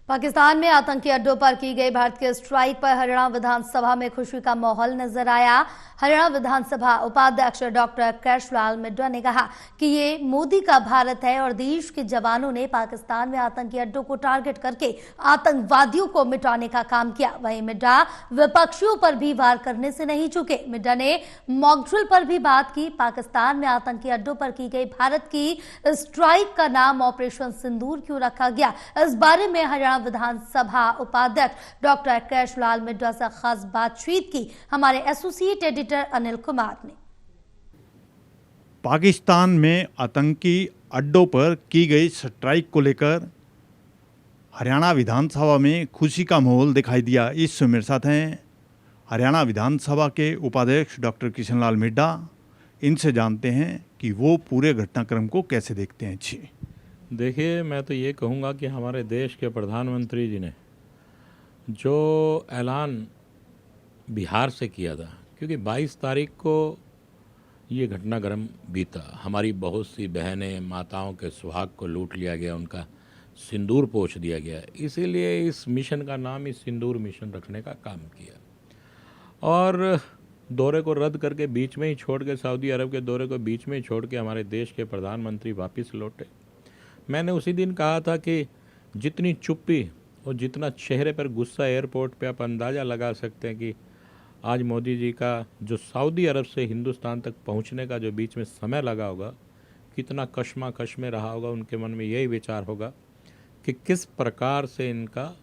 पाकिस्तान में आतंकी अड्डों पर की गई भारत के स्ट्राइक पर हरियाणा विधानसभा में खुशी का माहौल नजर आया। हरियाणा विधानसभा उपाध्यक्ष डॉक्टर कैशलाल मिड्डा ने कहा कि ये मोदी का भारत है और देश के जवानों ने पाकिस्तान में आतंकी अड्डों को टारगेट करके आतंकवादियों को मिटाने का काम किया। वहीं मिड्डा विपक्षियों पर भी वार करने से नहीं चूके। मिड्डा ने मॉकड्रिल पर भी बात की। पाकिस्तान में आतंकी अड्डों पर की गई भारत की स्ट्राइक का नाम ऑपरेशन सिंदूर क्यों रखा गया, इस बारे में हरियाणा विधानसभा उपाध्यक्ष डॉक्टर कैशलाल मिड्डा से खास बातचीत की हमारे एसोसिएट एडिटर अनिल कुमार ने। पाकिस्तान में आतंकी अड्डों पर की गई स्ट्राइक को लेकर हरियाणा विधानसभा में खुशी का माहौल दिखाई दिया। इस समय मेरे साथ हैं हरियाणा विधानसभा के उपाध्यक्ष डॉक्टर किशनलाल मिड्डा। इनसे जानते हैं कि वो पूरे घटनाक्रम को कैसे देखते हैं। जी देखिए, मैं तो ये कहूँगा कि हमारे देश के प्रधानमंत्री जी ने जो ऐलान बिहार से किया था, क्योंकि 22 तारीख को ये घटनाक्रम बीता, हमारी बहुत सी बहनें माताओं के सुहाग को लूट लिया गया, उनका सिंदूर पोंछ दिया गया। इसीलिए इस मिशन का नाम ही सिंदूर मिशन रखने का काम किया और दौरे को रद्द करके बीच में ही छोड़ के, सऊदी अरब के दौरे को बीच में ही छोड़ के हमारे देश के प्रधानमंत्री वापस लौटे। मैंने उसी दिन कहा था कि जितनी चुप्पी और जितना चेहरे पर गुस्सा एयरपोर्ट पे आप अंदाज़ा लगा सकते हैं कि आज मोदी जी का जो सऊदी अरब से हिंदुस्तान तक पहुंचने का जो बीच में समय लगा होगा, कितना कश्मकश में रहा होगा। उनके मन में यही विचार होगा कि किस प्रकार से इनका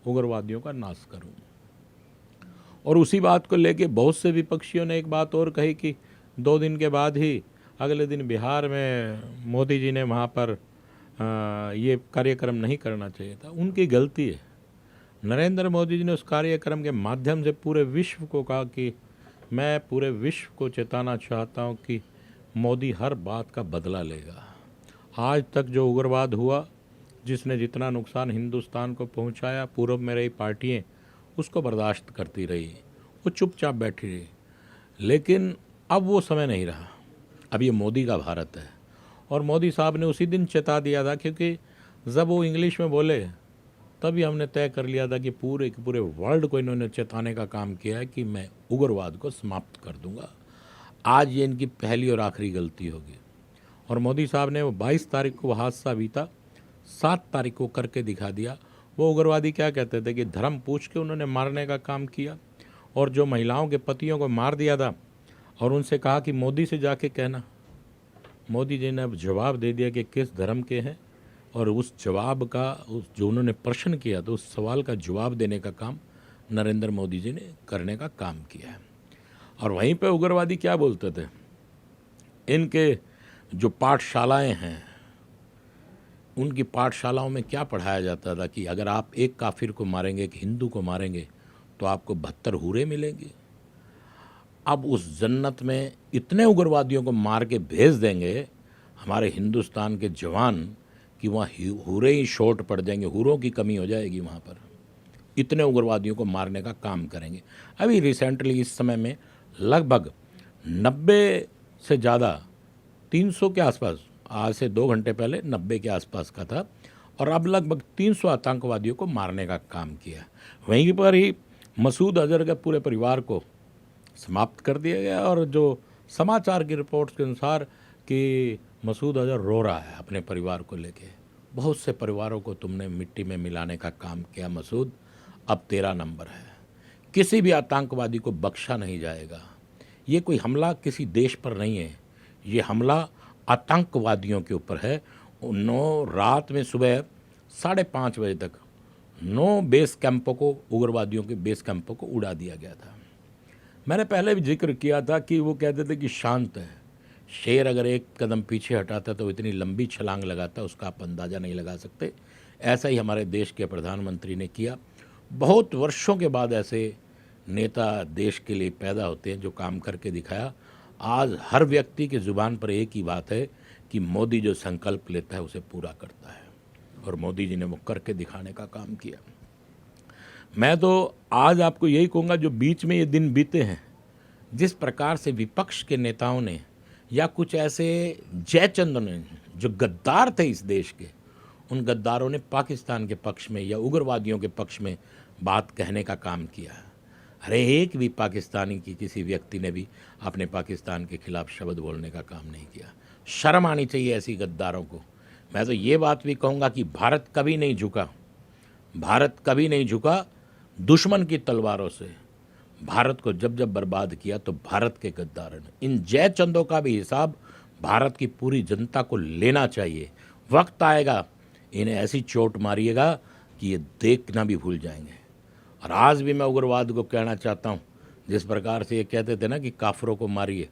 उग्रवादियों का नाश करूं। और उसी बात को लेके बहुत से विपक्षियों ने एक बात और कही कि 2 दिन के बाद ही अगले दिन बिहार में मोदी जी ने वहाँ पर ये कार्यक्रम नहीं करना चाहिए था। उनकी गलती है। नरेंद्र मोदी जी ने उस कार्यक्रम के माध्यम से पूरे विश्व को कहा कि मैं पूरे विश्व को चेताना चाहता हूँ कि मोदी हर बात का बदला लेगा। आज तक जो उग्रवाद हुआ, जिसने जितना नुकसान हिंदुस्तान को पहुँचाया, पूर्व में रही पार्टियाँ उसको बर्दाश्त करती रही, वो चुपचाप बैठी रही। लेकिन अब वो समय नहीं रहा। अब ये मोदी का भारत है और मोदी साहब ने उसी दिन चेता दिया था, क्योंकि जब वो इंग्लिश में बोले तभी हमने तय कर लिया था कि पूरे के पूरे वर्ल्ड को इन्होंने चेताने का काम किया है कि मैं उग्रवाद को समाप्त कर दूंगा। आज ये इनकी पहली और आखिरी गलती होगी। और मोदी साहब ने वो 22 तारीख को वो हादसा बीता, 7 तारीख को करके दिखा दिया। वो उग्रवादी क्या कहते थे कि धर्म पूछ के उन्होंने मारने का काम किया और जो महिलाओं के पतियों को मार दिया था और उनसे कहा कि मोदी से जाके कहना। मोदी जी ने अब जवाब दे दिया कि किस धर्म के हैं, और उस जवाब का, उस जो उन्होंने प्रश्न किया तो उस सवाल का जवाब देने का काम नरेंद्र मोदी जी ने करने का काम किया है। और वहीं पे उग्रवादी क्या बोलते थे, इनके जो पाठशालाएं हैं, उनकी पाठशालाओं में क्या पढ़ाया जाता था कि अगर आप एक काफिर को मारेंगे, एक हिंदू को मारेंगे, तो आपको 72 हूरें मिलेंगी। अब उस जन्नत में इतने उग्रवादियों को मार के भेज देंगे हमारे हिंदुस्तान के जवान कि वहाँ हूरें ही शॉर्ट पड़ जाएंगे, हूरों की कमी हो जाएगी वहाँ पर। इतने उग्रवादियों को मारने का काम करेंगे। अभी रिसेंटली इस समय में लगभग 90 से ज़्यादा, 300 के आसपास, आज से 2 घंटे पहले 90 के आसपास का था, और अब लगभग 300 आतंकवादियों को मारने का काम किया। वहीं पर ही मसूद अजहर के पूरे परिवार को समाप्त कर दिया गया। और जो समाचार की रिपोर्ट्स के अनुसार कि मसूद अजहर रो रहा है अपने परिवार को लेके। बहुत से परिवारों को तुमने मिट्टी में मिलाने का काम किया मसूद, अब तेरा नंबर है। किसी भी आतंकवादी को बख्शा नहीं जाएगा। ये कोई हमला किसी देश पर नहीं है, ये हमला आतंकवादियों के ऊपर है। 9 रात में सुबह 5:30 बजे तक 9 बेस कैंपों को, उग्रवादियों के बेस कैंपों को उड़ा दिया गया था। मैंने पहले भी जिक्र किया था कि वो कहते थे कि शांत है, शेर अगर एक कदम पीछे हटाता तो इतनी लंबी छलांग लगाता, उसका आप अंदाज़ा नहीं लगा सकते। ऐसा ही हमारे देश के प्रधानमंत्री ने किया। बहुत वर्षों के बाद ऐसे नेता देश के लिए पैदा होते हैं जो काम करके दिखाया। आज हर व्यक्ति की ज़ुबान पर एक ही बात है कि मोदी जो संकल्प लेता है उसे पूरा करता है, और मोदी जी ने वो करके दिखाने का काम किया। मैं तो आज आपको यही कहूँगा, जो बीच में ये दिन बीते हैं, जिस प्रकार से विपक्ष के नेताओं ने या कुछ ऐसे जयचंद ने जो गद्दार थे इस देश के, उन गद्दारों ने पाकिस्तान के पक्ष में या उग्रवादियों के पक्ष में बात कहने का काम किया। हर एक भी पाकिस्तानी की किसी व्यक्ति ने भी अपने पाकिस्तान के खिलाफ शब्द बोलने का काम नहीं किया। शर्म आनी चाहिए ऐसी गद्दारों को। मैं तो ये बात भी कहूँगा कि भारत कभी नहीं झुका, भारत कभी नहीं झुका दुश्मन की तलवारों से। भारत को जब जब बर्बाद किया तो भारत के गद्दारों ने। इन जयचंदों का भी हिसाब भारत की पूरी जनता को लेना चाहिए। वक्त आएगा इन्हें ऐसी चोट मारिएगा कि ये देखना भी भूल जाएंगे। और आज भी मैं उग्रवाद को कहना चाहता हूँ, जिस प्रकार से ये कहते थे ना कि काफिरों को मारिए,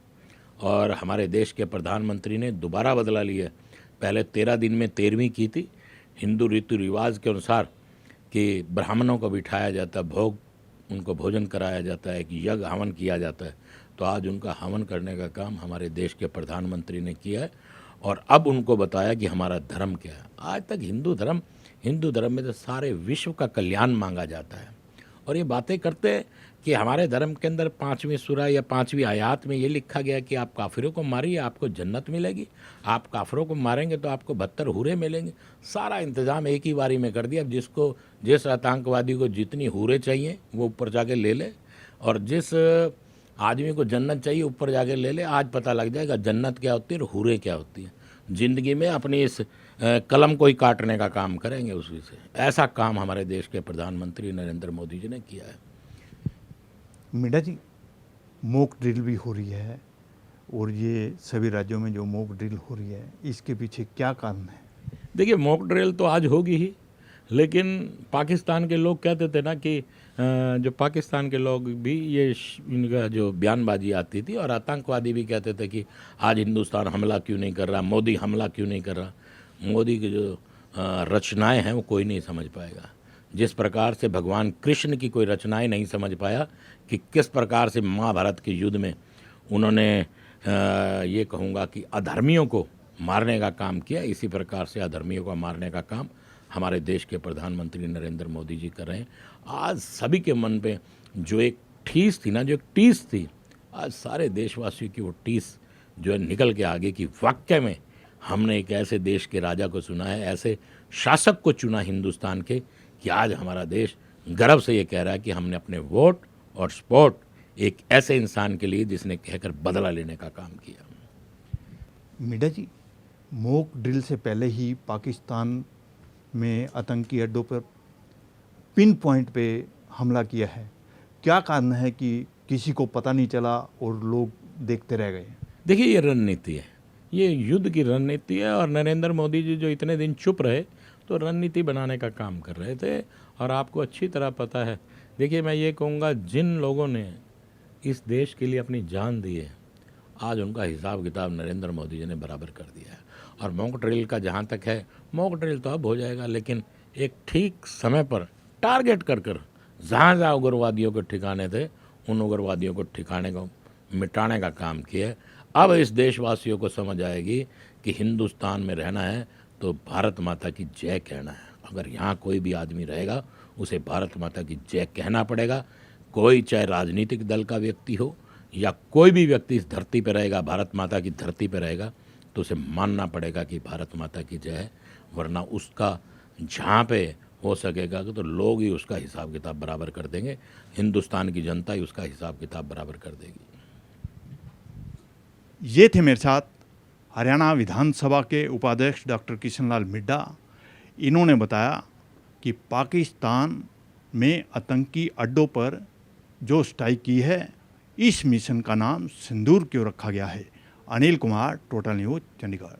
और हमारे देश के प्रधानमंत्री ने दोबारा बदला लिया। पहले 13 दिन में 13वीं की थी हिंदू रीति रिवाज के अनुसार कि ब्राह्मणों को बिठाया जाता, भोग उनको भोजन कराया जाता है, कि यज्ञ हवन किया जाता है। तो आज उनका हवन करने का काम हमारे देश के प्रधानमंत्री ने किया है और अब उनको बताया कि हमारा धर्म क्या है। आज तक हिंदू धर्म में तो सारे विश्व का कल्याण मांगा जाता है, और ये बातें करते हैं कि हमारे धर्म के अंदर 5वीं सूरा या 5वीं आयत में ये लिखा गया कि आप काफिरों को मारिए आपको जन्नत मिलेगी, आप काफिरों को मारेंगे तो आपको 72 हूरे मिलेंगे। सारा इंतज़ाम एक ही बारी में कर दिया। जिस आतंकवादी को जितनी हूरे चाहिए वो ऊपर जाके ले ले, और जिस आदमी को जन्नत चाहिए ऊपर जाके ले ले। आज पता लग जाएगा जन्नत क्या होती है और हूरे क्या होती है। ज़िंदगी में अपनी इस कलम को ही काटने का काम करेंगे उसी से। ऐसा काम हमारे देश के प्रधानमंत्री नरेंद्र मोदी जी ने किया है। मीडा जी, मॉक ड्रिल भी हो रही है, और ये सभी राज्यों में जो मॉक ड्रिल हो रही है इसके पीछे क्या कारण है? देखिए, मॉक ड्रिल तो आज होगी ही, लेकिन पाकिस्तान के लोग कहते थे ना कि जो पाकिस्तान के लोग भी ये इनका जो बयानबाजी आती थी, और आतंकवादी भी कहते थे कि आज हिंदुस्तान हमला क्यों नहीं कर रहा, मोदी हमला क्यों नहीं कर रहा। मोदी की जो रचनाएं हैं वो कोई नहीं समझ पाएगा। जिस प्रकार से भगवान कृष्ण की कोई रचनाएं नहीं समझ पाया कि किस प्रकार से महाभारत के युद्ध में उन्होंने ये कहूँगा कि अधर्मियों को मारने का काम किया, इसी प्रकार से अधर्मियों को मारने का काम हमारे देश के प्रधानमंत्री नरेंद्र मोदी जी कर रहे हैं। आज सभी के मन पे जो एक ठेस थी ना, जो एक टीस थी, आज सारे देशवासियों की वो टीस जो है निकल के आगे कि वाकई में हमने एक ऐसे देश के राजा को चुना है, ऐसे शासक को चुना हिंदुस्तान के, कि आज हमारा देश गर्व से ये कह रहा है कि हमने अपने वोट और सपोर्ट एक ऐसे इंसान के लिए जिसने कहकर बदला लेने का काम किया। मीडा जी, मॉक ड्रिल से पहले ही पाकिस्तान में आतंकी अड्डों पर पिन पॉइंट पे हमला किया है। क्या कारण है कि किसी को पता नहीं चला और लोग देखते रह गए? देखिए, ये रणनीति है, ये युद्ध की रणनीति है, और नरेंद्र मोदी जी जो इतने दिन चुप रहे तो रणनीति बनाने का काम कर रहे थे, और आपको अच्छी तरह पता है। देखिए, मैं ये कहूँगा, जिन लोगों ने इस देश के लिए अपनी जान दी है, आज उनका हिसाब किताब नरेंद्र मोदी जी ने बराबर कर दिया है। और मॉक ड्रिल का जहाँ तक है, मॉक ड्रिल तो अब हो जाएगा, लेकिन एक ठीक समय पर टारगेट कर जहाँ जहाँ उग्रवादियों के ठिकाने थे उन उग्रवादियों को ठिकाने को मिटाने का काम किया है। अब इस देशवासियों को समझ आएगी कि हिंदुस्तान में रहना है तो भारत माता की जय कहना है। अगर यहाँ कोई भी आदमी रहेगा उसे भारत माता की जय कहना पड़ेगा। कोई चाहे राजनीतिक दल का व्यक्ति हो या कोई भी व्यक्ति इस धरती पर रहेगा, भारत माता की धरती पर रहेगा, तो उसे मानना पड़ेगा कि भारत माता की जय है, वरना उसका जहाँ पे हो सकेगा तो लोग ही उसका हिसाब किताब बराबर कर देंगे, हिंदुस्तान की जनता ही उसका हिसाब किताब बराबर कर देगी। ये थे मेरे साथ हरियाणा विधानसभा के उपाध्यक्ष डॉक्टर किशन लाल मिड्डा। इन्होंने बताया कि पाकिस्तान में आतंकी अड्डों पर जो स्ट्राइक की है, इस मिशन का नाम सिंदूर क्यों रखा गया है। Anil Kumar, total news, Chandigarh.